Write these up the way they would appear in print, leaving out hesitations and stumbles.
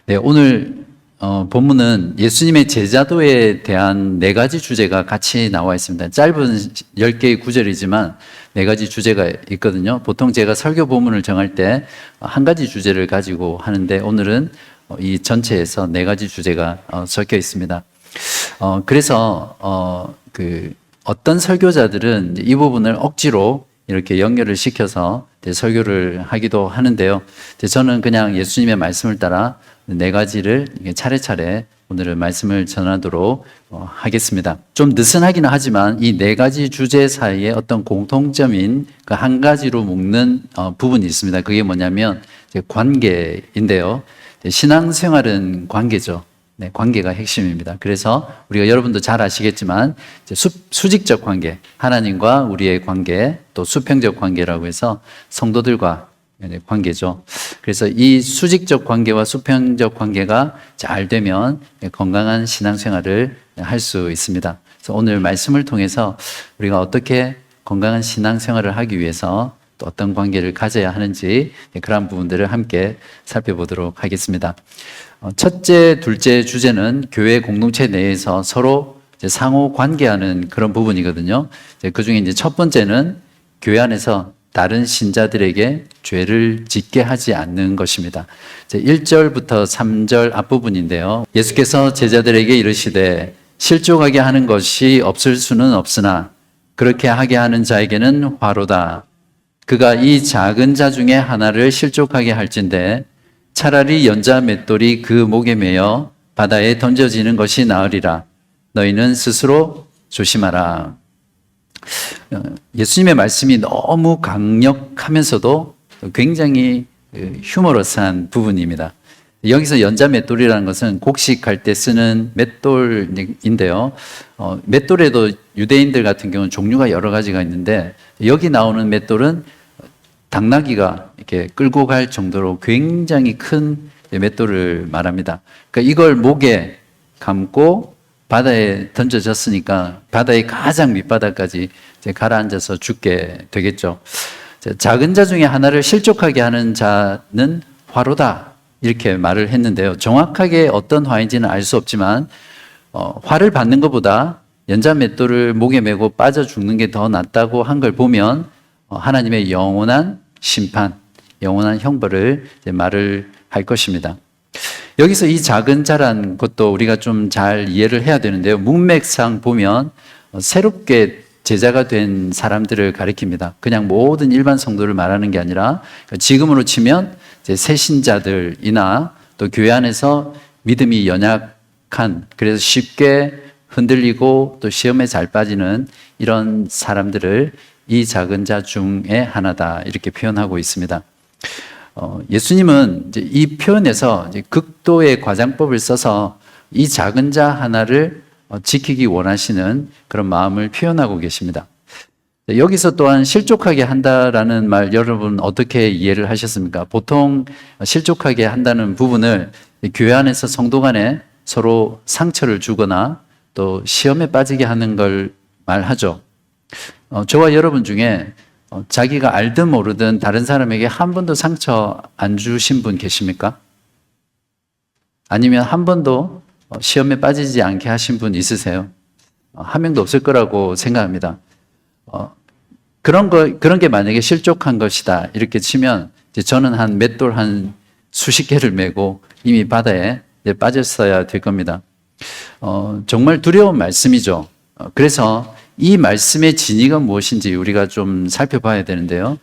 네, 오늘 본문은 예수님의 제자도에 대한 네 가지 주제가 같이 나와 있습니다. 짧은 10개의 구절이지만 네 가지 주제가 있거든요. 보통 제가 설교 본문을 정할 때 한 가지 주제를 가지고 하는데 오늘은 이 전체에서 네 가지 주제가 적혀 있습니다. 그래서 어떤 설교자들은 이 부분을 억지로 이렇게 연결을 시켜서 설교를 하기도 하는데요. 저는 그냥 예수님의 말씀을 따라 네 가지를 차례차례 오늘은 말씀을 전하도록 하겠습니다. 좀 느슨하기는 하지만 이 네 가지 주제 사이에 어떤 공통점인 그 한 가지로 묶는 부분이 있습니다. 그게 뭐냐면 관계인데요. 신앙생활은 관계죠. 네, 관계가 핵심입니다. 그래서 우리가 여러분도 잘 아시겠지만 수직적 관계, 하나님과 우리의 관계, 또 수평적 관계라고 해서 성도들과 관계죠. 그래서 이 수직적 관계와 수평적 관계가 잘 되면 건강한 신앙생활을 할 수 있습니다. 그래서 오늘 말씀을 통해서 우리가 어떻게 건강한 신앙생활을 하기 위해서 또 어떤 관계를 가져야 하는지 그런 부분들을 함께 살펴보도록 하겠습니다. 첫째, 둘째 주제는 교회 공동체 내에서 서로 상호 관계하는 그런 부분이거든요. 그 중에 이제 첫 번째는 교회 안에서 다른 신자들에게 죄를 짓게 하지 않는 것입니다. 1절부터 3절 앞부분인데요. 예수께서 제자들에게 이르시되 실족하게 하는 것이 없을 수는 없으나 그렇게 하게 하는 자에게는 화로다. 그가 이 작은 자 중에 하나를 실족하게 할진대 차라리 연자 맷돌이 그 목에 매여 바다에 던져지는 것이 나으리라. 너희는 스스로 조심하라. 예수님의 말씀이 너무 강력하면서도 굉장히 휴머러스한 부분입니다. 여기서 연자 맷돌이라는 것은 곡식할 때 쓰는 맷돌인데요. 맷돌에도 유대인들 같은 경우는 종류가 여러 가지가 있는데 여기 나오는 맷돌은 당나귀가 이렇게 끌고 갈 정도로 굉장히 큰 맷돌을 말합니다. 그러니까 이걸 목에 감고 바다에 던져졌으니까 바다의 가장 밑바닥까지 가라앉아서 죽게 되겠죠. 작은 자 중에 하나를 실족하게 하는 자는 화로다 이렇게 말을 했는데요. 정확하게 어떤 화인지는 알 수 없지만 화를 받는 것보다 연자 맷돌을 목에 메고 빠져 죽는 게 더 낫다고 한 걸 보면 하나님의 영원한 심판, 영원한 형벌을 말을 할 것입니다. 여기서 이 작은 자란 것도 우리가 좀 잘 이해를 해야 되는데요. 문맥상 보면 새롭게 제자가 된 사람들을 가리킵니다. 그냥 모든 일반 성도를 말하는 게 아니라 지금으로 치면 새신자들이나 또 교회 안에서 믿음이 연약한, 그래서 쉽게 흔들리고 또 시험에 잘 빠지는 이런 사람들을 이 작은 자 중에 하나다 이렇게 표현하고 있습니다. 예수님은 이제 이 표현에서 이제 극도의 과장법을 써서 이 작은 자 하나를 지키기 원하시는 그런 마음을 표현하고 계십니다. 여기서 또한 실족하게 한다라는 말 여러분 어떻게 이해를 하셨습니까? 보통 실족하게 한다는 부분을 교회 안에서 성도 간에 서로 상처를 주거나 또 시험에 빠지게 하는 걸 말하죠. 저와 여러분 중에 자기가 알든 모르든 다른 사람에게 한 번도 상처 안 주신 분 계십니까? 아니면 한 번도 시험에 빠지지 않게 하신 분 있으세요? 한 명도 없을 거라고 생각합니다. 그런 게 만약에 실족한 것이다 이렇게 치면 이제 저는 한 맷돌 한 수십 개를 메고 이미 바다에 빠졌어야 될 겁니다. 정말 두려운 말씀이죠. 그래서 이 말씀의 진위가 무엇인지 우리가 좀 살펴봐야 되는데요.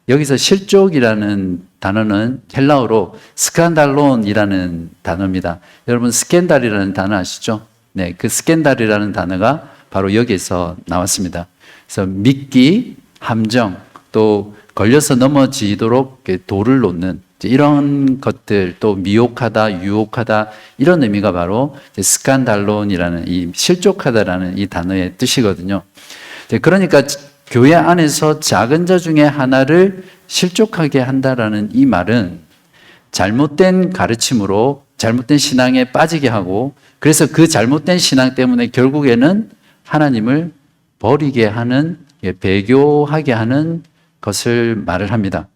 여기서 실족이라는 단어는 헬라어로 스칸달론이라는 단어입니다. 여러분 스캔달이라는 단어 아시죠? 네, 그 스캔달이라는 단어가 바로 여기에서 나왔습니다. 그래서 미끼, 함정, 또 걸려서 넘어지도록 돌을 놓는 이런 것들, 또 미혹하다, 유혹하다 이런 의미가 바로 스칸달론이라는 이 실족하다라는 이 단어의 뜻이거든요. 그러니까 교회 안에서 작은 자 중에 하나를 실족하게 한다라는 이 말은 잘못된 가르침으로 잘못된 신앙에 빠지게 하고 그래서 그 잘못된 신앙 때문에 결국에는 하나님을 버리게 하는, 배교하게 하는 것을 말을 합니다.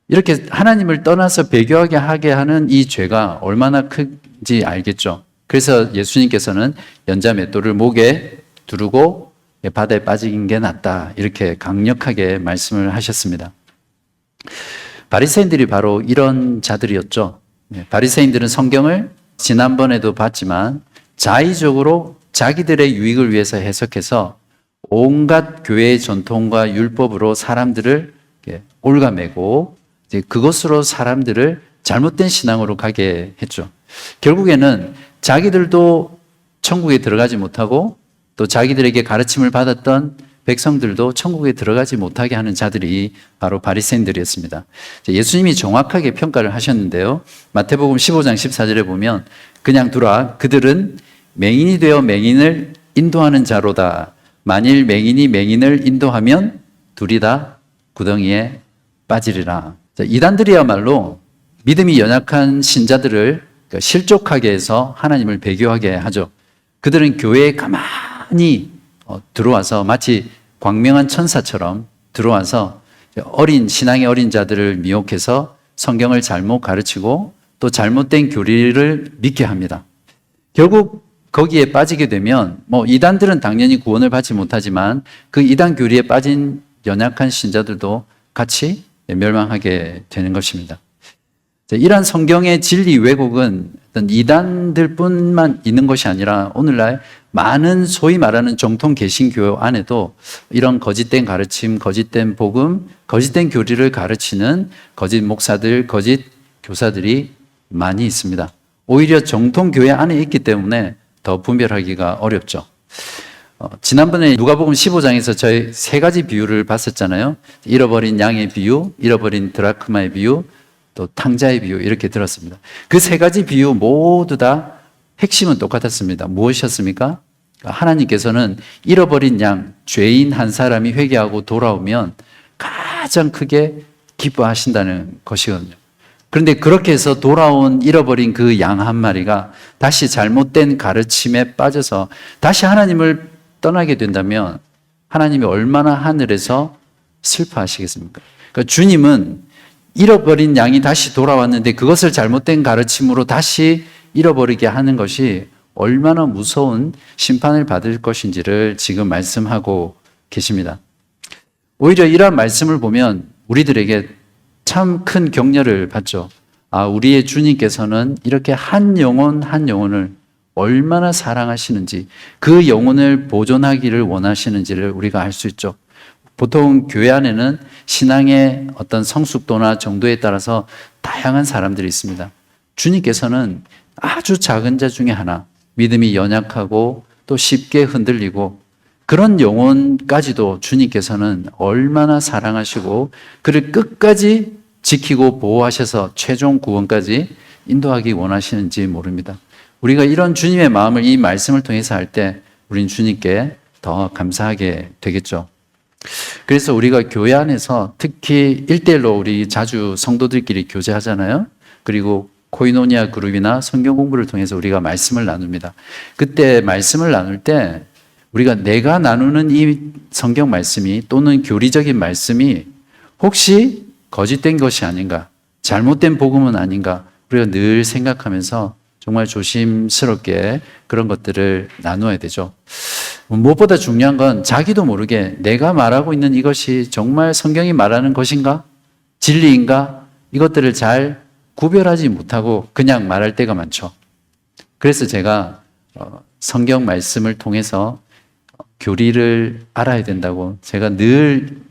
이렇게 하나님을 떠나서 배교하게 하게 하는 이 죄가 얼마나 큰지 알겠죠. 그래서 예수님께서는 연자맷돌을 목에 두르고 바다에 빠지는 게 낫다, 이렇게 강력하게 말씀을 하셨습니다. 바리새인들이 바로 이런 자들이었죠. 바리새인들은 성경을 지난번에도 봤지만 자의적으로 자기들의 유익을 위해서 해석해서 온갖 교회의 전통과 율법으로 사람들을 올가매고 그것으로 사람들을 잘못된 신앙으로 가게 했죠. 결국에는 자기들도 천국에 들어가지 못하고 또 자기들에게 가르침을 받았던 백성들도 천국에 들어가지 못하게 하는 자들이 바로 바리새인들이었습니다. 예수님이 정확하게 평가를 하셨는데요. 마태복음 15장 14절에 보면 그냥 두라, 그들은 맹인이 되어 맹인을 인도하는 자로다. 만일 맹인이 맹인을 인도하면 둘이 다 구덩이에 빠지리라. 이단들이야말로 믿음이 연약한 신자들을 실족하게 해서 하나님을 배교하게 하죠. 그들은 교회에 가만히 들어와서 마치 광명한 천사처럼 들어와서 신앙의 어린 자들을 미혹해서 성경을 잘못 가르치고 또 잘못된 교리를 믿게 합니다. 결국 거기에 빠지게 되면 이단들은 당연히 구원을 받지 못하지만 그 이단 교리에 빠진 연약한 신자들도 같이 멸망하게 되는 것입니다. 이러한 성경의 진리 왜곡은 어떤 이단들뿐만 있는 것이 아니라 오늘날 많은 소위 말하는 정통 개신교 안에도 이런 거짓된 가르침, 거짓된 복음, 거짓된 교리를 가르치는 거짓 목사들, 거짓 교사들이 많이 있습니다. 오히려 정통 교회 안에 있기 때문에 더 분별하기가 어렵죠. 지난번에 누가복음 15장에서 저희 세 가지 비유를 봤었잖아요. 잃어버린 양의 비유, 잃어버린 드라크마의 비유, 또 탕자의 비유, 이렇게 들었습니다. 그 세 가지 비유 모두 다 핵심은 똑같았습니다. 무엇이었습니까? 하나님께서는 잃어버린 양, 죄인 한 사람이 회개하고 돌아오면 가장 크게 기뻐하신다는 것이거든요. 그런데 그렇게 해서 돌아온 잃어버린 그 양 한 마리가 다시 잘못된 가르침에 빠져서 다시 하나님을 떠나게 된다면 하나님이 얼마나 하늘에서 슬퍼하시겠습니까? 그러니까 주님은 잃어버린 양이 다시 돌아왔는데 그것을 잘못된 가르침으로 다시 잃어버리게 하는 것이 얼마나 무서운 심판을 받을 것인지를 지금 말씀하고 계십니다. 오히려 이러한 말씀을 보면 우리들에게 참 큰 격려를 받죠. 우리의 주님께서는 이렇게 한 영혼 한 영혼을 얼마나 사랑하시는지, 그 영혼을 보존하기를 원하시는지를 우리가 알 수 있죠. 보통 교회 안에는 신앙의 어떤 성숙도나 정도에 따라서 다양한 사람들이 있습니다. 주님께서는 아주 작은 자 중에 하나, 믿음이 연약하고 또 쉽게 흔들리고 그런 영혼까지도 주님께서는 얼마나 사랑하시고 그를 끝까지 지키고 보호하셔서 최종 구원까지 인도하기 원하시는지 모릅니다. 우리가 이런 주님의 마음을 이 말씀을 통해서 할 때 우린 주님께 더 감사하게 되겠죠. 그래서 우리가 교회 안에서 특히 1대1로 우리 자주 성도들끼리 교제하잖아요. 그리고 코이노니아 그룹이나 성경 공부를 통해서 우리가 말씀을 나눕니다. 그때 말씀을 나눌 때 우리가 내가 나누는 이 성경 말씀이 또는 교리적인 말씀이 혹시 거짓된 것이 아닌가, 잘못된 복음은 아닌가, 우리가 늘 생각하면서 정말 조심스럽게 그런 것들을 나누어야 되죠. 무엇보다 중요한 건 자기도 모르게 내가 말하고 있는 이것이 정말 성경이 말하는 것인가? 진리인가? 이것들을 잘 구별하지 못하고 그냥 말할 때가 많죠. 그래서 제가 성경 말씀을 통해서 교리를 알아야 된다고 제가 늘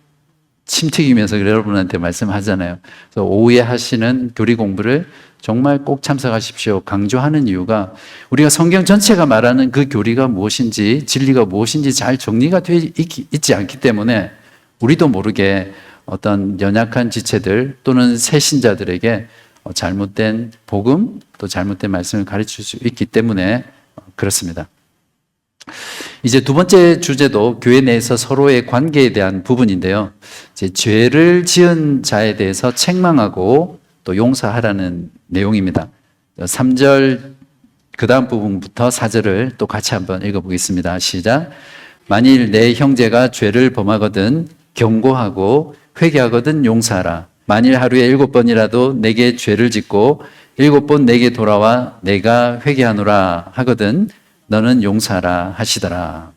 침 튀기면서 여러분한테 말씀하잖아요. 그래서 오후에 하시는 교리 공부를 정말 꼭 참석하십시오. 강조하는 이유가 우리가 성경 전체가 말하는 그 교리가 무엇인지, 진리가 무엇인지 잘 정리가 되어 있지 않기 때문에 우리도 모르게 어떤 연약한 지체들 또는 새신자들에게 잘못된 복음 또 잘못된 말씀을 가르칠 수 있기 때문에 그렇습니다. 이제 두 번째 주제도 교회 내에서 서로의 관계에 대한 부분인데요. 이제 죄를 지은 자에 대해서 책망하고 또 용서하라는 내용입니다. 3절 그 다음 부분부터 4절을 또 같이 한번 읽어보겠습니다. 시작. 만일 내 형제가 죄를 범하거든 경고하고 회개하거든 용서하라. 만일 하루에 7번이라도 내게 죄를 짓고 7번 내게 돌아와 내가 회개하노라 하거든 너는 용서하라 하시더라.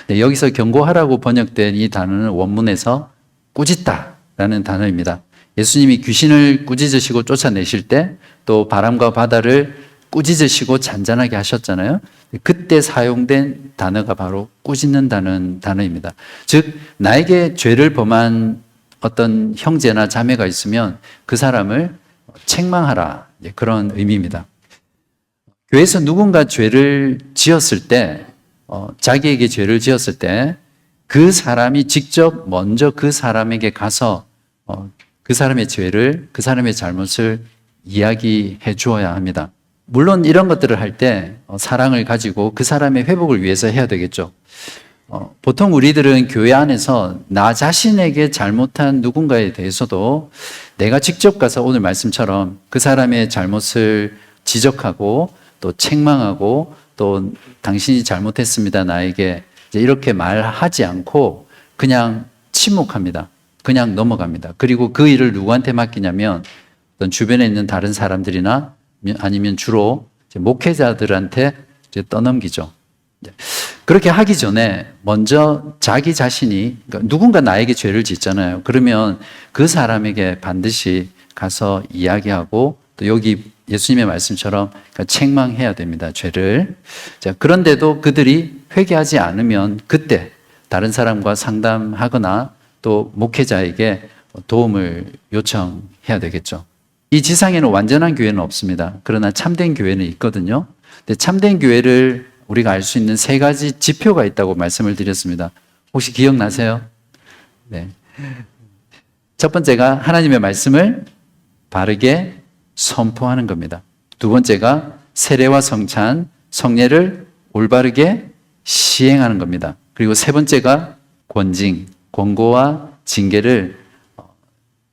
네, 여기서 경고하라고 번역된 이 단어는 원문에서 꾸짖다라는 단어입니다. 예수님이 귀신을 꾸짖으시고 쫓아내실 때 또 바람과 바다를 꾸짖으시고 잔잔하게 하셨잖아요. 그때 사용된 단어가 바로 꾸짖는다는 단어입니다. 즉 나에게 죄를 범한 어떤 형제나 자매가 있으면 그 사람을 책망하라, 그런 의미입니다. 교회에서 누군가 죄를 지었을 때 자기에게 죄를 지었을 때 그 사람이 직접 먼저 그 사람에게 가서 그 사람의 죄를, 그 사람의 잘못을 이야기해 주어야 합니다. 물론 이런 것들을 할 때 사랑을 가지고 그 사람의 회복을 위해서 해야 되겠죠. 보통 우리들은 교회 안에서 나 자신에게 잘못한 누군가에 대해서도 내가 직접 가서 오늘 말씀처럼 그 사람의 잘못을 지적하고 또 책망하고 또 당신이 잘못했습니다 나에게 이렇게 말하지 않고 그냥 침묵합니다. 그냥 넘어갑니다. 그리고 그 일을 누구한테 맡기냐면 어떤 주변에 있는 다른 사람들이나 아니면 주로 목회자들한테 떠넘기죠. 그렇게 하기 전에 먼저 자기 자신이, 그러니까 누군가 나에게 죄를 짓잖아요. 그러면 그 사람에게 반드시 가서 이야기하고 또 여기 예수님의 말씀처럼 책망해야 됩니다. 죄를. 자, 그런데도 그들이 회개하지 않으면 그때 다른 사람과 상담하거나 또 목회자에게 도움을 요청해야 되겠죠. 이 지상에는 완전한 교회는 없습니다. 그러나 참된 교회는 있거든요. 근데 참된 교회를 우리가 알 수 있는 3가지 지표가 있다고 말씀을 드렸습니다. 혹시 기억나세요? 네. 첫 번째가 하나님의 말씀을 바르게 선포하는 겁니다. 두 번째가 세례와 성찬, 성례를 올바르게 시행하는 겁니다. 그리고 세 번째가 권징, 권고와 징계를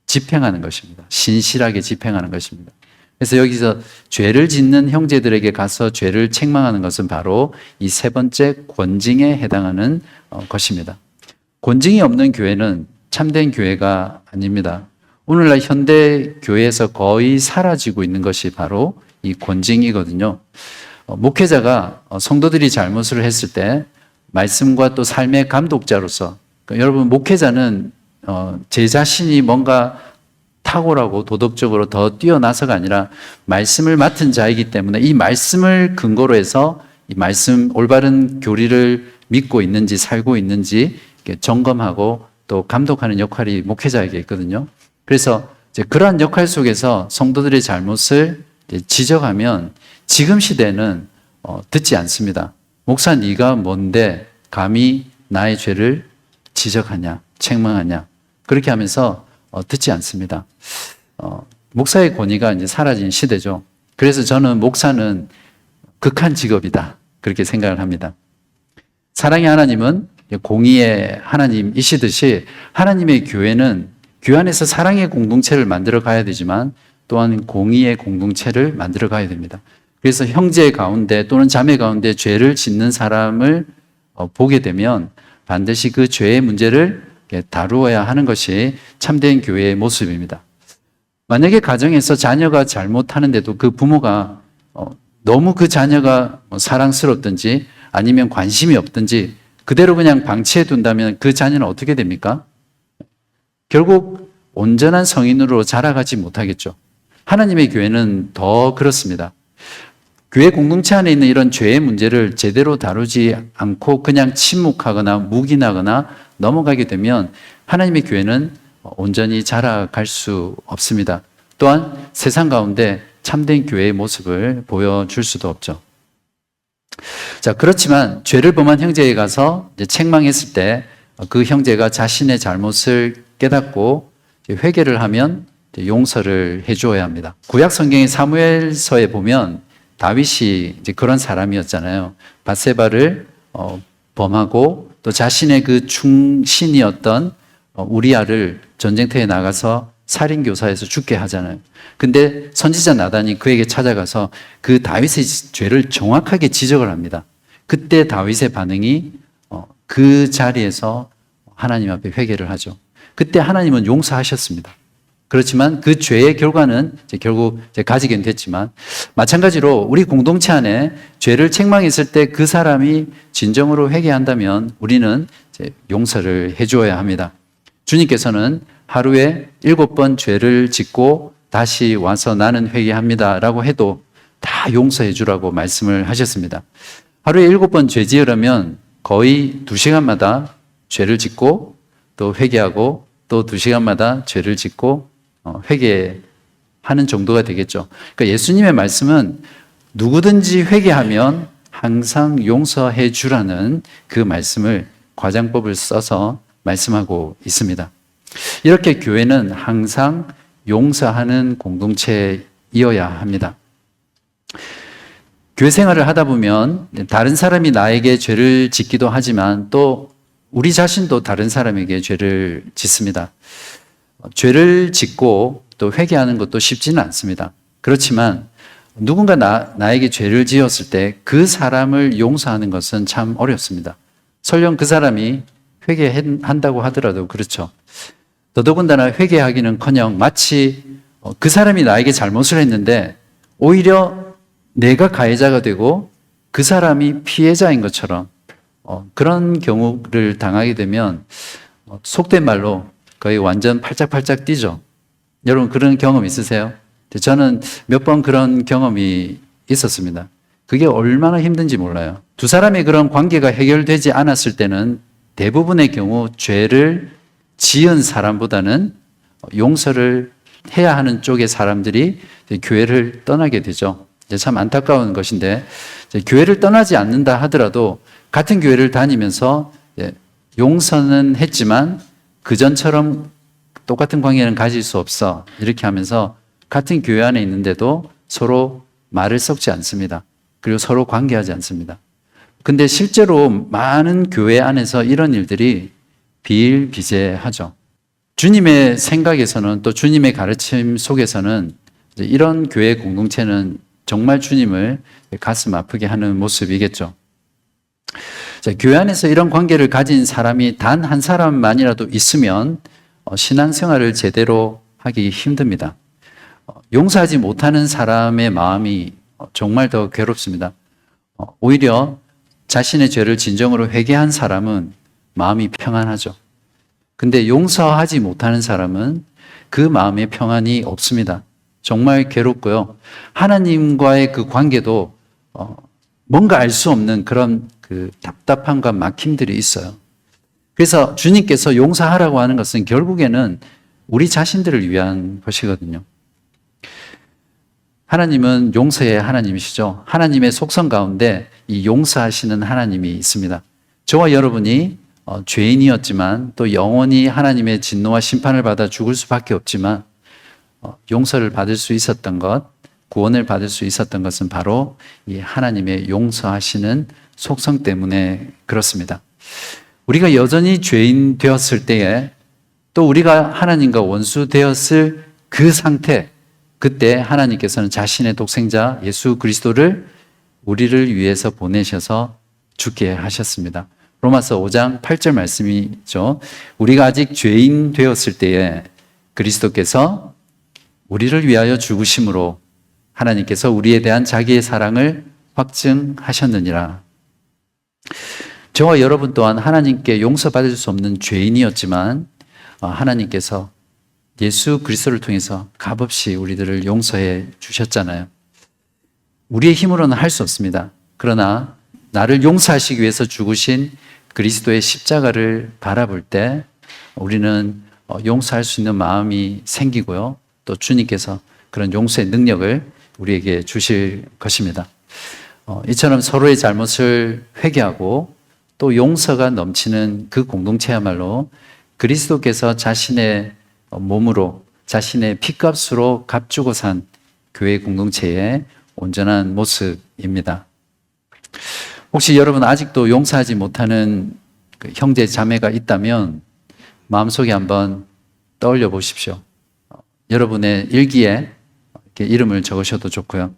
집행하는 것입니다. 신실하게 집행하는 것입니다. 그래서 여기서 죄를 짓는 형제들에게 가서 죄를 책망하는 것은 바로 이 세 번째 권징에 해당하는 것입니다. 권징이 없는 교회는 참된 교회가 아닙니다. 오늘날 현대 교회에서 거의 사라지고 있는 것이 바로 이 권징이거든요. 목회자가 성도들이 잘못을 했을 때 말씀과 또 삶의 감독자로서, 그러니까 여러분 목회자는 제 자신이 뭔가 탁월하고 도덕적으로 더 뛰어나서가 아니라 말씀을 맡은 자이기 때문에 이 말씀을 근거로 해서 이 말씀 올바른 교리를 믿고 있는지 살고 있는지 점검하고 또 감독하는 역할이 목회자에게 있거든요. 그래서 이제 그러한 역할 속에서 성도들의 잘못을 지적하면 지금 시대는 듣지 않습니다. 목사 네가 뭔데 감히 나의 죄를 지적하냐, 책망하냐, 그렇게 하면서 듣지 않습니다. 목사의 권위가 이제 사라진 시대죠. 그래서 저는 목사는 극한 직업이다, 그렇게 생각을 합니다. 사랑의 하나님은 공의의 하나님이시듯이 하나님의 교회는 교회 안에서 사랑의 공동체를 만들어 가야 되지만 또한 공의의 공동체를 만들어 가야 됩니다. 그래서 형제 가운데 또는 자매 가운데 죄를 짓는 사람을 보게 되면 반드시 그 죄의 문제를 다루어야 하는 것이 참된 교회의 모습입니다. 만약에 가정에서 자녀가 잘못하는데도 그 부모가 너무 그 자녀가 사랑스럽든지 아니면 관심이 없든지 그대로 그냥 방치해 둔다면 그 자녀는 어떻게 됩니까? 결국 온전한 성인으로 자라가지 못하겠죠. 하나님의 교회는 더 그렇습니다. 교회 공동체 안에 있는 이런 죄의 문제를 제대로 다루지 않고 그냥 침묵하거나 묵인하거나 넘어가게 되면 하나님의 교회는 온전히 자라갈 수 없습니다. 또한 세상 가운데 참된 교회의 모습을 보여줄 수도 없죠. 자, 그렇지만 죄를 범한 형제에 가서 이제 책망했을 때 그 형제가 자신의 잘못을 깨닫고 회개를 하면 용서를 해주어야 합니다. 구약 성경의 사무엘서에 보면 다윗이 이제 그런 사람이었잖아요. 밧세바를 범하고 또 자신의 그 충신이었던 우리아를 전쟁터에 나가서 살인교사에서 죽게 하잖아요. 근데 선지자 나단이 그에게 찾아가서 그 다윗의 죄를 정확하게 지적을 합니다. 그때 다윗의 반응이 그 자리에서 하나님 앞에 회개를 하죠. 그때 하나님은 용서하셨습니다. 그렇지만 그 죄의 결과는 결국 가지게 됐지만, 마찬가지로 우리 공동체 안에 죄를 책망했을 때 그 사람이 진정으로 회개한다면 우리는 용서를 해주어야 합니다. 주님께서는 하루에 7번 죄를 짓고 다시 와서 나는 회개합니다 라고 해도 다 용서해 주라고 말씀을 하셨습니다. 하루에 7번 죄 지으려면 거의 2시간마다 죄를 짓고 또 회개하고 또 2시간마다 죄를 짓고 회개하는 정도가 되겠죠. 그러니까 예수님의 말씀은 누구든지 회개하면 항상 용서해 주라는 그 말씀을 과장법을 써서 말씀하고 있습니다. 이렇게 교회는 항상 용서하는 공동체이어야 합니다. 교회 생활을 하다 보면 다른 사람이 나에게 죄를 짓기도 하지만 또 우리 자신도 다른 사람에게 죄를 짓습니다. 죄를 짓고 또 회개하는 것도 쉽지는 않습니다. 그렇지만 누군가 나에게 죄를 지었을 때 그 사람을 용서하는 것은 참 어렵습니다. 설령 그 사람이 회개한다고 하더라도 그렇죠. 더더군다나 회개하기는커녕 마치 그 사람이 나에게 잘못을 했는데 오히려 내가 가해자가 되고 그 사람이 피해자인 것처럼 그런 경우를 당하게 되면 속된 말로 거의 완전 팔짝팔짝 뛰죠. 여러분 그런 경험 있으세요? 저는 몇 번 그런 경험이 있었습니다. 그게 얼마나 힘든지 몰라요. 두 사람의 그런 관계가 해결되지 않았을 때는 대부분의 경우 죄를 지은 사람보다는 용서를 해야 하는 쪽의 사람들이 교회를 떠나게 되죠. 참 안타까운 것인데 교회를 떠나지 않는다 하더라도 같은 교회를 다니면서 용서는 했지만 그전처럼 똑같은 관계는 가질 수 없어 이렇게 하면서 같은 교회 안에 있는데도 서로 말을 섞지 않습니다. 그리고 서로 관계하지 않습니다. 근데 실제로 많은 교회 안에서 이런 일들이 비일비재하죠. 주님의 생각에서는 또 주님의 가르침 속에서는 이런 교회 공동체는 정말 주님을 가슴 아프게 하는 모습이겠죠. 자, 교회 안에서 이런 관계를 가진 사람이 단 한 사람만이라도 있으면 신앙생활을 제대로 하기 힘듭니다. 용서하지 못하는 사람의 마음이 정말 더 괴롭습니다. 오히려 자신의 죄를 진정으로 회개한 사람은 마음이 평안하죠. 근데 용서하지 못하는 사람은 그 마음에 평안이 없습니다. 정말 괴롭고요. 하나님과의 그 관계도 뭔가 알 수 없는 그런 그 답답함과 막힘들이 있어요. 그래서 주님께서 용서하라고 하는 것은 결국에는 우리 자신들을 위한 것이거든요. 하나님은 용서의 하나님이시죠. 하나님의 속성 가운데 이 용서하시는 하나님이 있습니다. 저와 여러분이 죄인이었지만 또 영원히 하나님의 진노와 심판을 받아 죽을 수밖에 없지만 용서를 받을 수 있었던 것, 구원을 받을 수 있었던 것은 바로 이 하나님의 용서하시는 속성 때문에 그렇습니다. 우리가 여전히 죄인 되었을 때에 또 우리가 하나님과 원수 되었을 그 상태, 그때 하나님께서는 자신의 독생자 예수 그리스도를 우리를 위해서 보내셔서 죽게 하셨습니다. 로마서 5장 8절 말씀이죠. 우리가 아직 죄인 되었을 때에 그리스도께서 우리를 위하여 죽으심으로 하나님께서 우리에 대한 자기의 사랑을 확증하셨느니라. 저와 여러분 또한 하나님께 용서받을 수 없는 죄인이었지만 하나님께서 예수 그리스도를 통해서 값없이 우리들을 용서해 주셨잖아요. 우리의 힘으로는 할 수 없습니다. 그러나 나를 용서하시기 위해서 죽으신 그리스도의 십자가를 바라볼 때 우리는 용서할 수 있는 마음이 생기고요. 또 주님께서 그런 용서의 능력을 우리에게 주실 것입니다. 이처럼 서로의 잘못을 회개하고 또 용서가 넘치는 그 공동체야말로 그리스도께서 자신의 몸으로 자신의 피값으로 값주고 산 교회 공동체의 온전한 모습입니다. 혹시 여러분 아직도 용서하지 못하는 형제 자매가 있다면 마음속에 한번 떠올려 보십시오. 여러분의 일기에 이렇게 이름을 적으셔도 좋고요.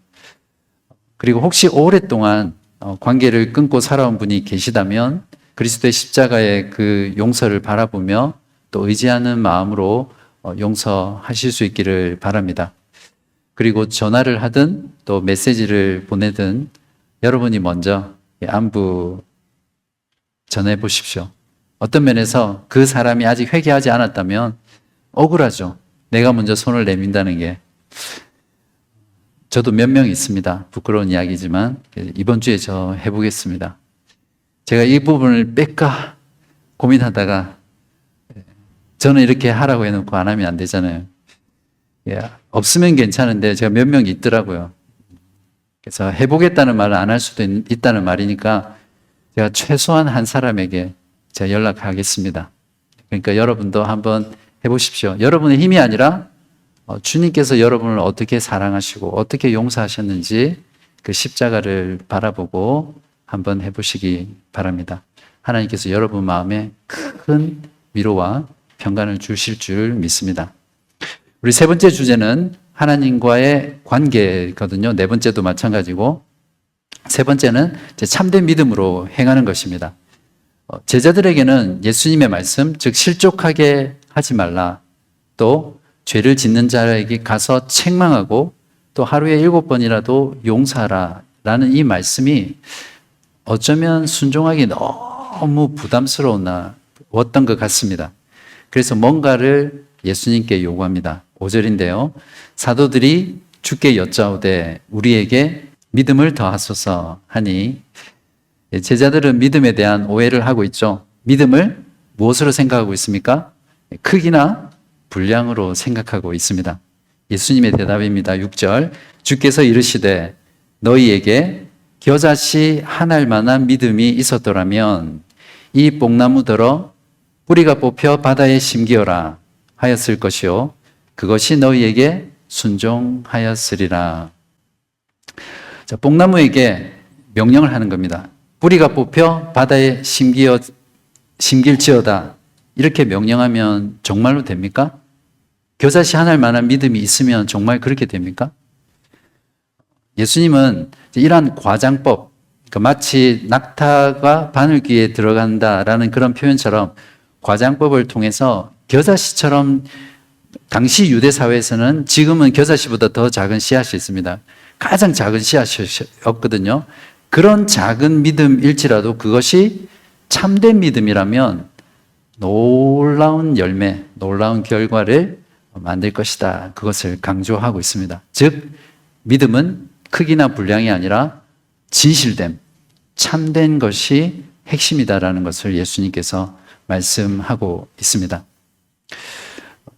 그리고 혹시 오랫동안 관계를 끊고 살아온 분이 계시다면 그리스도의 십자가의 그 용서를 바라보며 또 의지하는 마음으로 용서하실 수 있기를 바랍니다. 그리고 전화를 하든 또 메시지를 보내든 여러분이 먼저 안부 전해 보십시오. 어떤 면에서 그 사람이 아직 회개하지 않았다면 억울하죠. 내가 먼저 손을 내민다는 게. 저도 몇 명 있습니다. 부끄러운 이야기지만 이번 주에 저 해보겠습니다. 제가 이 부분을 뺄까 고민하다가 저는 이렇게 하라고 해놓고 안 하면 안 되잖아요. 없으면 괜찮은데 제가 몇 명 있더라고요. 그래서 해보겠다는 말을 안 할 수도 있다는 말이니까 제가 최소한 한 사람에게 제가 연락하겠습니다. 그러니까 여러분도 한번 해보십시오. 여러분의 힘이 아니라 주님께서 여러분을 어떻게 사랑하시고 어떻게 용서하셨는지 그 십자가를 바라보고 한번 해보시기 바랍니다. 하나님께서 여러분 마음에 큰 위로와 평강을 주실 줄 믿습니다. 우리 세 번째 주제는 하나님과의 관계거든요. 네 번째도 마찬가지고 세 번째는 참된 믿음으로 행하는 것입니다. 제자들에게는 예수님의 말씀, 즉 실족하게 하지 말라, 또 죄를 짓는 자에게 가서 책망하고 또 하루에 7번이라도 용서하라 라는 이 말씀이 어쩌면 순종하기 너무 부담스러웠던 것 같습니다. 그래서 뭔가를 예수님께 요구합니다. 5절인데요. 사도들이 주께 여짜오되 우리에게 믿음을 더하소서 하니, 제자들은 믿음에 대한 오해를 하고 있죠. 믿음을 무엇으로 생각하고 있습니까? 크기나 분량으로 생각하고 있습니다. 예수님의 대답입니다. 6절. 주께서 이르시되 너희에게 겨자씨 한 알만한 믿음이 있었더라면 이 뽕나무더러 뿌리가 뽑혀 바다에 심기어라 하였을 것이요 그것이 너희에게 순종하였으리라. 자, 뽕나무에게 명령을 하는 겁니다. 뿌리가 뽑혀 바다에 심길지어다. 이렇게 명령하면 정말로 됩니까? 겨자씨 한 알만한 믿음이 있으면 정말 그렇게 됩니까? 예수님은 이러한 과장법, 그러니까 마치 낙타가 바늘귀에 들어간다라는 그런 표현처럼 과장법을 통해서 겨자씨처럼, 당시 유대 사회에서는 지금은 겨자씨보다 더 작은 씨앗이 있습니다. 가장 작은 씨앗이었거든요. 그런 작은 믿음일지라도 그것이 참된 믿음이라면 놀라운 열매, 놀라운 결과를 만들 것이다. 그것을 강조하고 있습니다. 즉, 믿음은 크기나 분량이 아니라 진실됨, 참된 것이 핵심이다라는 것을 예수님께서 말씀하고 있습니다.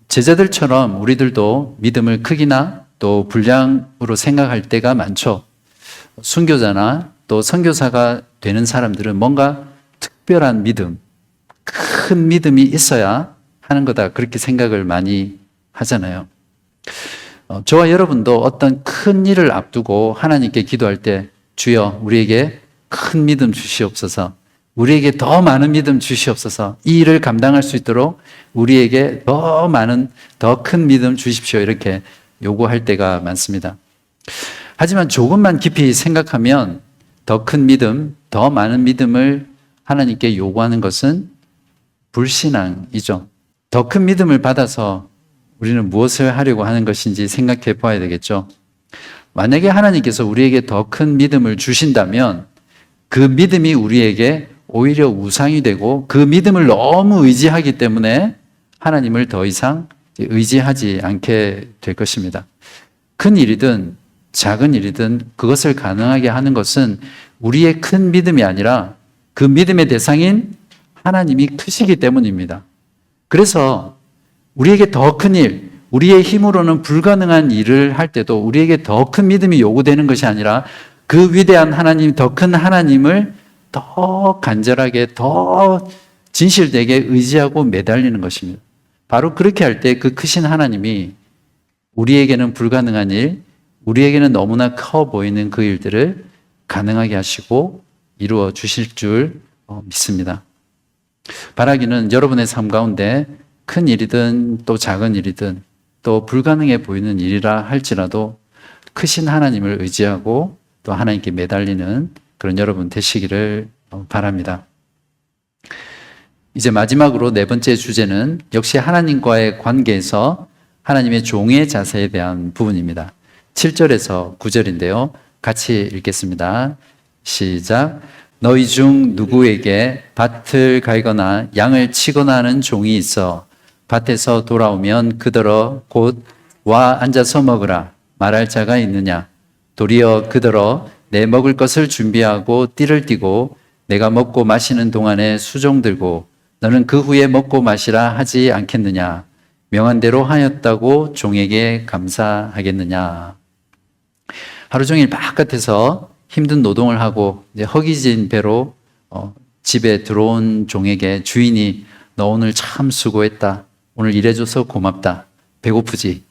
제자들처럼 우리들도 믿음을 크기나 또 분량으로 생각할 때가 많죠. 순교자나 또 선교사가 되는 사람들은 뭔가 특별한 믿음, 큰 믿음이 있어야 하는 거다, 그렇게 생각을 많이 하잖아요. 저와 여러분도 어떤 큰 일을 앞두고 하나님께 기도할 때 주여 우리에게 큰 믿음 주시옵소서, 우리에게 더 많은 믿음 주시옵소서, 이 일을 감당할 수 있도록 우리에게 더 많은, 더 큰 믿음 주십시오, 이렇게 요구할 때가 많습니다. 하지만 조금만 깊이 생각하면 더 큰 믿음, 더 많은 믿음을 하나님께 요구하는 것은 불신앙이죠. 더 큰 믿음을 받아서 우리는 무엇을 하려고 하는 것인지 생각해 봐야 되겠죠. 만약에 하나님께서 우리에게 더 큰 믿음을 주신다면 그 믿음이 우리에게 오히려 우상이 되고, 그 믿음을 너무 의지하기 때문에 하나님을 더 이상 의지하지 않게 될 것입니다. 큰 일이든 작은 일이든 그것을 가능하게 하는 것은 우리의 큰 믿음이 아니라 그 믿음의 대상인 하나님이 크시기 때문입니다. 그래서 우리에게 더 큰 일, 우리의 힘으로는 불가능한 일을 할 때도 우리에게 더 큰 믿음이 요구되는 것이 아니라 그 위대한 하나님, 더 큰 하나님을 더 간절하게, 더 진실되게 의지하고 매달리는 것입니다. 바로 그렇게 할 때 그 크신 하나님이 우리에게는 불가능한 일, 우리에게는 너무나 커 보이는 그 일들을 가능하게 하시고 이루어 주실 줄 믿습니다. 바라기는 여러분의 삶 가운데 큰 일이든 또 작은 일이든 또 불가능해 보이는 일이라 할지라도 크신 하나님을 의지하고 또 하나님께 매달리는 그런 여러분 되시기를 바랍니다. 이제 마지막으로 네 번째 주제는 역시 하나님과의 관계에서 하나님의 종의 자세에 대한 부분입니다. 7절에서 9절인데요. 같이 읽겠습니다. 시작. 너희 중 누구에게 밭을 갈거나 양을 치거나 하는 종이 있어 밭에서 돌아오면 그더러 곧 와 앉아서 먹으라 말할 자가 있느냐? 도리어 그더러 내 먹을 것을 준비하고 띠를 띠고 내가 먹고 마시는 동안에 수종 들고 너는 그 후에 먹고 마시라 하지 않겠느냐? 명한 대로 하였다고 종에게 감사하겠느냐? 하루 종일 바깥에서 힘든 노동을 하고 이제 허기진 배로 집에 들어온 종에게 주인이 너 오늘 참 수고했다. 오늘 일해줘서 고맙다. 배고프지?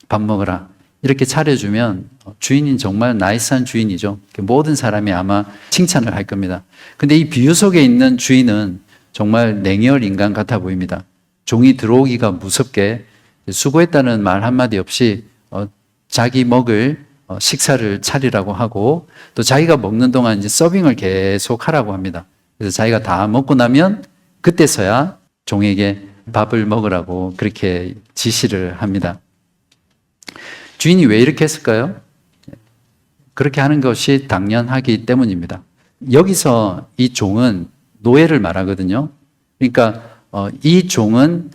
밥 먹어라. 이렇게 차려주면 주인은 정말 나이스한 주인이죠. 모든 사람이 아마 칭찬을 할 겁니다. 근데 이 비유 속에 있는 주인은 정말 냉혈 인간 같아 보입니다. 종이 들어오기가 무섭게 수고했다는 말 한마디 없이 자기 먹을 식사를 차리라고 하고 또 자기가 먹는 동안 이제 서빙을 계속 하라고 합니다. 그래서 자기가 다 먹고 나면 그때서야 종에게 밥을 먹으라고 그렇게 지시를 합니다. 주인이 왜 이렇게 했을까요? 그렇게 하는 것이 당연하기 때문입니다. 여기서 이 종은 노예를 말하거든요. 그러니까 이 종은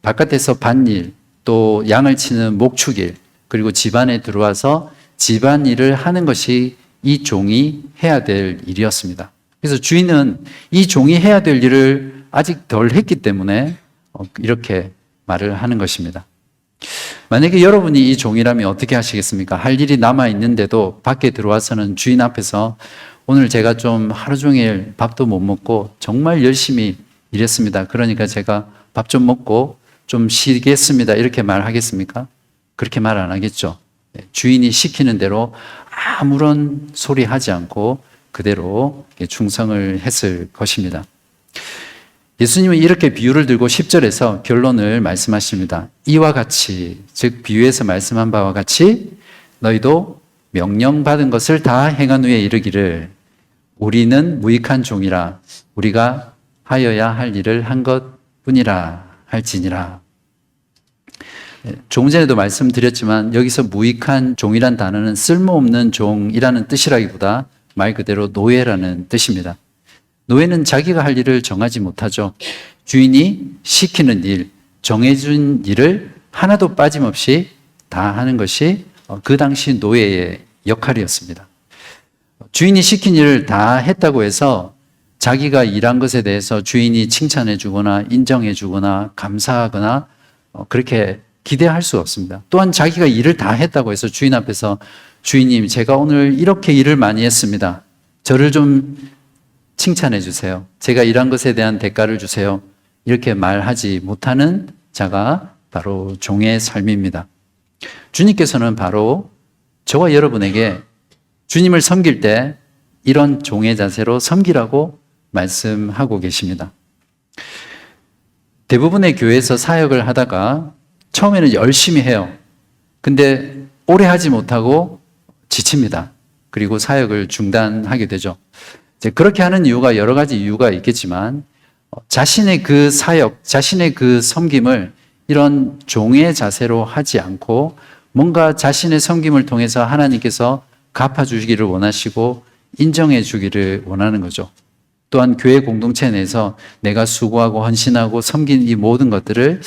바깥에서 밭일, 또 양을 치는 목축일, 그리고 집안에 들어와서 집안일을 하는 것이 이 종이 해야 될 일이었습니다. 그래서 주인은 이 종이 해야 될 일을 아직 덜 했기 때문에 이렇게 말을 하는 것입니다. 만약에 여러분이 이 종이라면 어떻게 하시겠습니까? 할 일이 남아 있는데도 밖에 들어와서는 주인 앞에서 오늘 제가 좀 하루 종일 밥도 못 먹고 정말 열심히 일했습니다. 그러니까 제가 밥 좀 먹고 좀 쉬겠습니다. 이렇게 말하겠습니까? 그렇게 말 안 하겠죠. 주인이 시키는 대로 아무런 소리 하지 않고 그대로 충성을 했을 것입니다. 예수님은 이렇게 비유를 들고 10절에서 결론을 말씀하십니다. 이와 같이, 즉 비유에서 말씀한 바와 같이 너희도 명령받은 것을 다 행한 후에 이르기를 우리는 무익한 종이라 우리가 하여야 할 일을 한 것뿐이라 할지니라. 조금 전에도 말씀드렸지만 여기서 무익한 종이란 단어는 쓸모없는 종이라는 뜻이라기보다 말 그대로 노예라는 뜻입니다. 노예는 자기가 할 일을 정하지 못하죠. 주인이 시키는 일, 정해준 일을 하나도 빠짐없이 다 하는 것이 그 당시 노예의 역할이었습니다. 주인이 시킨 일을 다 했다고 해서 자기가 일한 것에 대해서 주인이 칭찬해 주거나 인정해 주거나 감사하거나 그렇게 기대할 수 없습니다. 또한 자기가 일을 다 했다고 해서 주인 앞에서 주인님, 제가 오늘 이렇게 일을 많이 했습니다. 저를 좀 칭찬해 주세요. 제가 일한 것에 대한 대가를 주세요. 이렇게 말하지 못하는 자가 바로 종의 삶입니다. 주님께서는 바로 저와 여러분에게 주님을 섬길 때 이런 종의 자세로 섬기라고 말씀하고 계십니다. 대부분의 교회에서 사역을 하다가 처음에는 열심히 해요. 근데 오래 하지 못하고 지칩니다. 그리고 사역을 중단하게 되죠. 이제 그렇게 하는 이유가 여러 가지 이유가 있겠지만 자신의 그 사역, 자신의 그 섬김을 이런 종의 자세로 하지 않고 뭔가 자신의 섬김을 통해서 하나님께서 갚아주시기를 원하시고 인정해 주기를 원하는 거죠. 또한 교회 공동체 내에서 내가 수고하고 헌신하고 섬긴 이 모든 것들을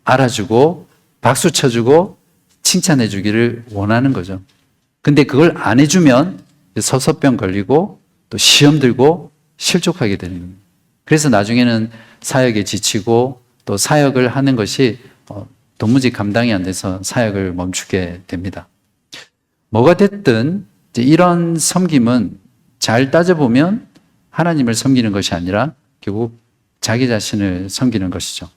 알아주고 박수 쳐주고 칭찬해 주기를 원하는 거죠. 근데 그걸 안 해주면 서서병 걸리고 또 시험 들고 실족하게 되는 겁니다. 그래서 나중에는 사역에 지치고 또 사역을 하는 것이 도무지 감당이 안 돼서 사역을 멈추게 됩니다. 뭐가 됐든 이런 섬김은 잘 따져보면 하나님을 섬기는 것이 아니라 결국 자기 자신을 섬기는 것이죠.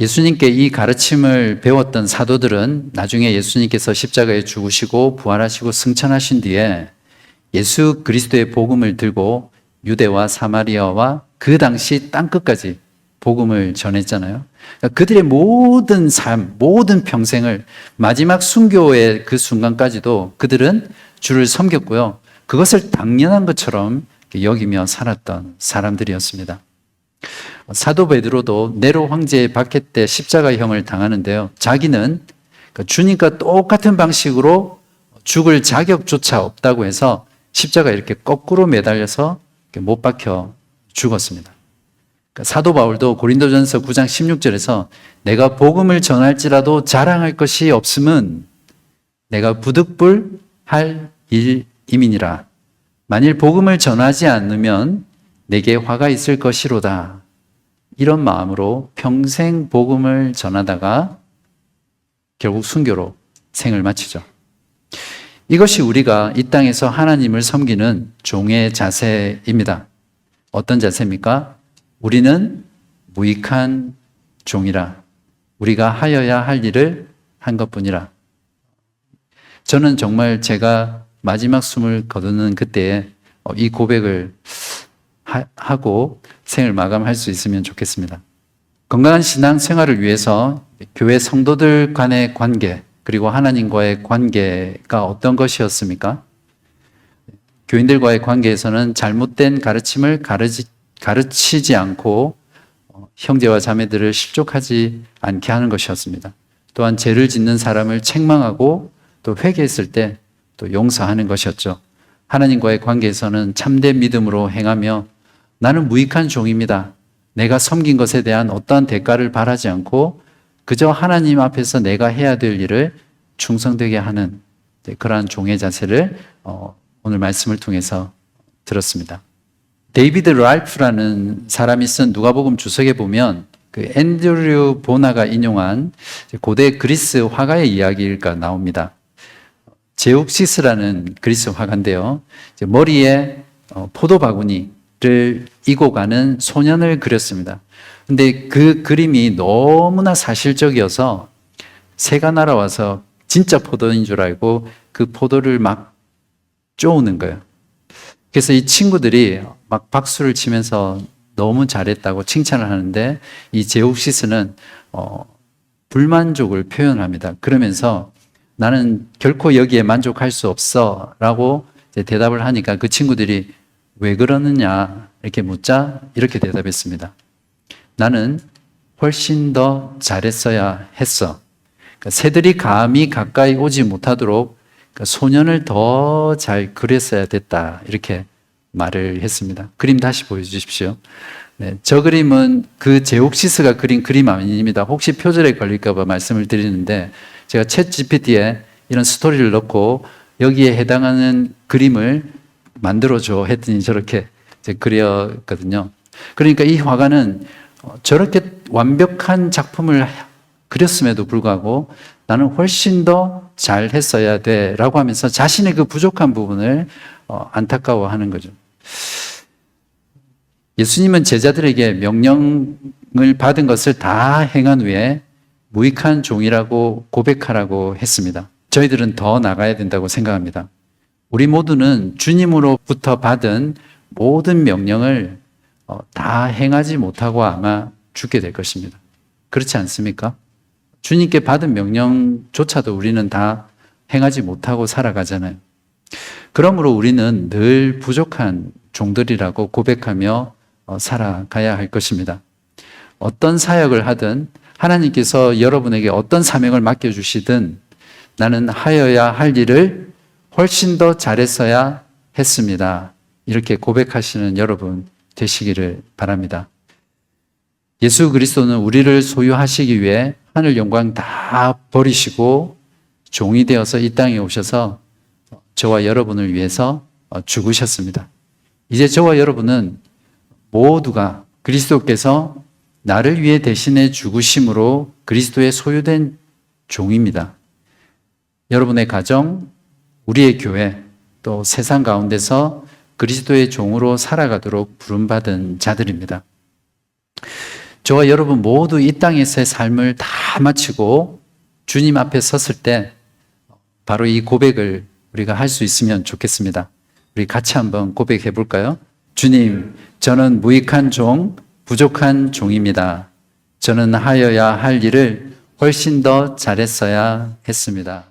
예수님께 이 가르침을 배웠던 사도들은 나중에 예수님께서 십자가에 죽으시고 부활하시고 승천하신 뒤에 예수 그리스도의 복음을 들고 유대와 사마리아와 그 당시 땅끝까지 복음을 전했잖아요. 그러니까 그들의 모든 삶, 모든 평생을 마지막 순교의 그 순간까지도 그들은 주를 섬겼고요. 그것을 당연한 것처럼 여기며 살았던 사람들이었습니다. 사도 베드로도 네로 황제의 박해 때 십자가형을 당하는데요. 자기는 주님과 똑같은 방식으로 죽을 자격조차 없다고 해서 십자가 이렇게 거꾸로 매달려서 못 박혀 죽었습니다. 사도 바울도 고린도전서 9장 16절에서 내가 복음을 전할지라도 자랑할 것이 없음은 내가 부득불할 일임이니라. 만일 복음을 전하지 않으면 내게 화가 있을 것이로다. 이런 마음으로 평생 복음을 전하다가 결국 순교로 생을 마치죠. 이것이 우리가 이 땅에서 하나님을 섬기는 종의 자세입니다. 어떤 자세입니까? 우리는 무익한 종이라. 우리가 하여야 할 일을 한 것뿐이라. 저는 정말 제가 마지막 숨을 거두는 그때에 이 고백을 하고 생을 마감할 수 있으면 좋겠습니다. 건강한 신앙 생활을 위해서 교회 성도들 간의 관계, 그리고 하나님과의 관계가 어떤 것이었습니까? 교인들과의 관계에서는 잘못된 가르침을 가르치지 않고 형제와 자매들을 실족하지 않게 하는 것이었습니다. 또한 죄를 짓는 사람을 책망하고 또 회개했을 때 또 용서하는 것이었죠. 하나님과의 관계에서는 참된 믿음으로 행하며 나는 무익한 종입니다. 내가 섬긴 것에 대한 어떠한 대가를 바라지 않고 그저 하나님 앞에서 내가 해야 될 일을 충성되게 하는 그러한 종의 자세를 오늘 말씀을 통해서 들었습니다. 데이비드 랄프라는 사람이 쓴 누가복음 주석에 보면 그 앤드류 보나가 인용한 고대 그리스 화가의 이야기가 나옵니다. 제옥시스라는 그리스 화가인데요. 머리에 포도 바구니를 이고 가는 소년을 그렸습니다. 근데 그 그림이 너무나 사실적이어서 새가 날아와서 진짜 포도인 줄 알고 그 포도를 막 쪼우는 거예요. 그래서 이 친구들이 막 박수를 치면서 너무 잘했다고 칭찬을 하는데 이 제옥시스는 불만족을 표현합니다. 그러면서 나는 결코 여기에 만족할 수 없어 라고 대답을 하니까 그 친구들이 왜 그러느냐 이렇게 묻자 이렇게 대답했습니다. 나는 훨씬 더 잘했어야 했어. 그러니까 새들이 감히 가까이 오지 못하도록 소년을 더 잘 그렸어야 됐다 이렇게 말을 했습니다. 그림 다시 보여주십시오. 네, 저 그림은 그 제옥시스가 그린 그림 아닙니다. 혹시 표절에 걸릴까 봐 말씀을 드리는데 제가 챗 GPT에 이런 스토리를 넣고 여기에 해당하는 그림을 만들어줘 했더니 저렇게 그렸거든요. 그러니까 이 화가는 저렇게 완벽한 작품을 그렸음에도 불구하고 나는 훨씬 더 잘했어야 돼 라고 하면서 자신의 그 부족한 부분을 안타까워하는 거죠. 예수님은 제자들에게 명령을 받은 것을 다 행한 후에 무익한 종이라고 고백하라고 했습니다. 저희들은 더 나가야 된다고 생각합니다. 우리 모두는 주님으로부터 받은 모든 명령을 다 행하지 못하고 아마 죽게 될 것입니다. 그렇지 않습니까? 주님께 받은 명령조차도 우리는 다 행하지 못하고 살아가잖아요. 그러므로 우리는 늘 부족한 종들이라고 고백하며 살아가야 할 것입니다. 어떤 사역을 하든 하나님께서 여러분에게 어떤 사명을 맡겨주시든 나는 하여야 할 일을 훨씬 더 잘했어야 했습니다. 이렇게 고백하시는 여러분 되시기를 바랍니다. 예수 그리스도는 우리를 소유하시기 위해 하늘 영광 다 버리시고 종이 되어서 이 땅에 오셔서 저와 여러분을 위해서 죽으셨습니다. 이제 저와 여러분은 모두가 그리스도께서 나를 위해 대신해 죽으심으로 그리스도의 소유된 종입니다. 여러분의 가정, 우리의 교회, 또 세상 가운데서 그리스도의 종으로 살아가도록 부름받은 자들입니다. 저와 여러분 모두 이 땅에서의 삶을 다 마치고 주님 앞에 섰을 때 바로 이 고백을 우리가 할 수 있으면 좋겠습니다. 우리 같이 한번 고백해 볼까요? 주님, 저는 무익한 종, 부족한 종입니다. 저는 하여야 할 일을 훨씬 더 잘했어야 했습니다.